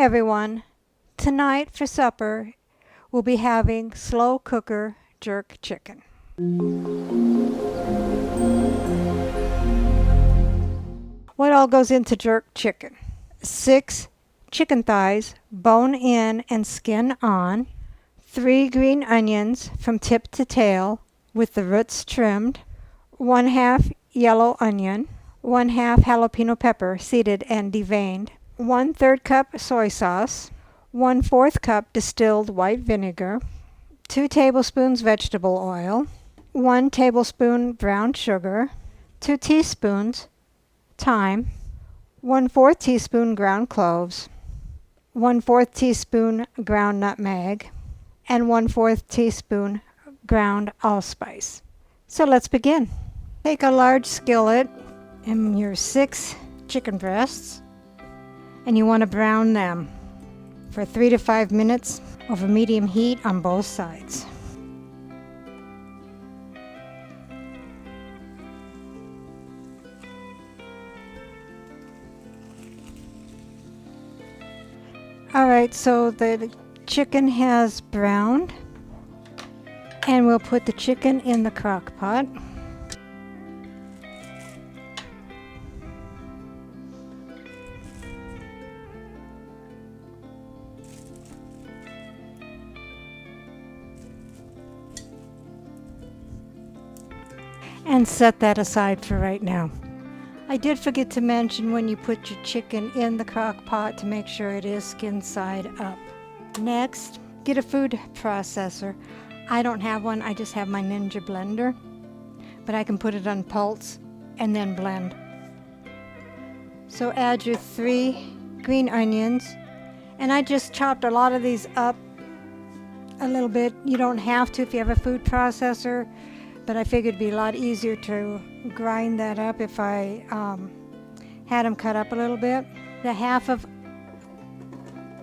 everyone. Tonight for supper, we'll be having slow cooker jerk chicken. What all goes into jerk chicken? 6 chicken thighs, bone in and skin on. 3 green onions from tip to tail with the roots trimmed. 1/2 yellow onion. 1/2 jalapeno pepper, seeded and deveined. 1/3 cup soy sauce. 1/4 cup distilled white vinegar. 2 tablespoons vegetable oil. 1 tablespoon brown sugar. 2 teaspoons thyme. 1/4 teaspoon ground cloves. 1/4 teaspoon ground nutmeg. And 1/4 teaspoon ground allspice. So let's begin. Take a large skillet and your 6 chicken breasts, and you want to brown them for 3 to 5 minutes over medium heat on both sides. Alright, so the chicken has browned, and we'll put the chicken in the crock pot. And set that aside for right now. I did forget to mention when you put your chicken in the crock pot to make sure it is skin side up. Next, get a food processor. I don't have one, I just have my Ninja blender, but I can put it on pulse and then blend. So add your 3 green onions, and I just chopped a lot of these up a little bit. You don't have to if you have a food processor, but I figured it'd be a lot easier to grind that up if I had them cut up a little bit. The 1/2 of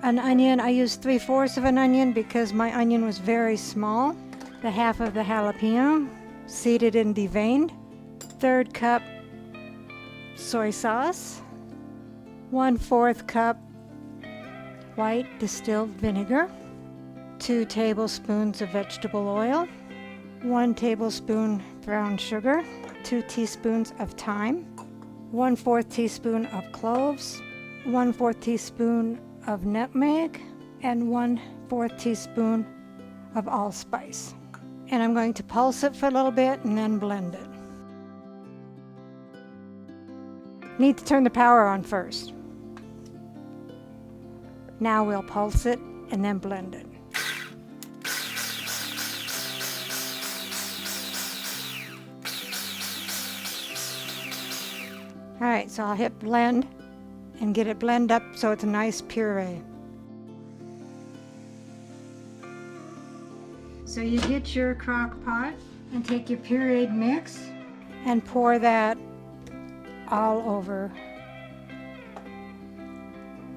an onion, I used 3/4 of an onion because my onion was very small. The 1/2 of the jalapeno, seeded and deveined. 1/3 cup soy sauce. 1/4 cup white distilled vinegar. 2 tablespoons of vegetable oil. 1 tablespoon brown sugar. 2 teaspoons of thyme. 1/4 teaspoon of cloves. 1/4 teaspoon of nutmeg, and 1/4 teaspoon of allspice. And I'm going to pulse it for a little bit and then blend it. Need to turn the power on first. Now we'll pulse it and then blend it. Alright, so I'll hit blend and get it blend up so it's a nice puree. So you get your crock pot and take your pureed mix and pour that all over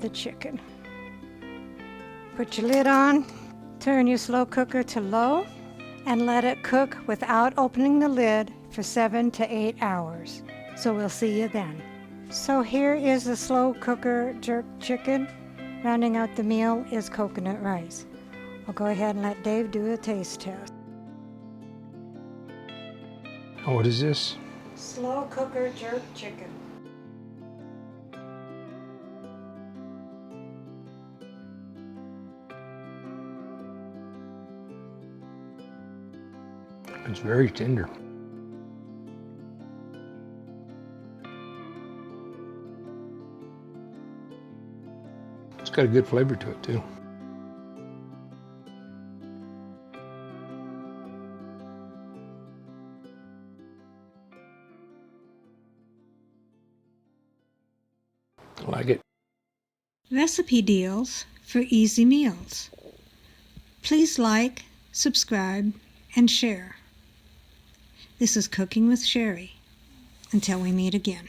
the chicken. Put your lid on, turn your slow cooker to low, and let it cook without opening the lid for 7 to 8 hours. So we'll see you then. So here is the slow cooker jerk chicken. Rounding out the meal is coconut rice. I'll go ahead and let Dave do a taste test. What is this? Slow cooker jerk chicken. It's very tender. It's got a good flavor to it too. I like it. Recipe deals for easy meals. Please like, subscribe, and share. This is Cooking with Sherry. Until we meet again.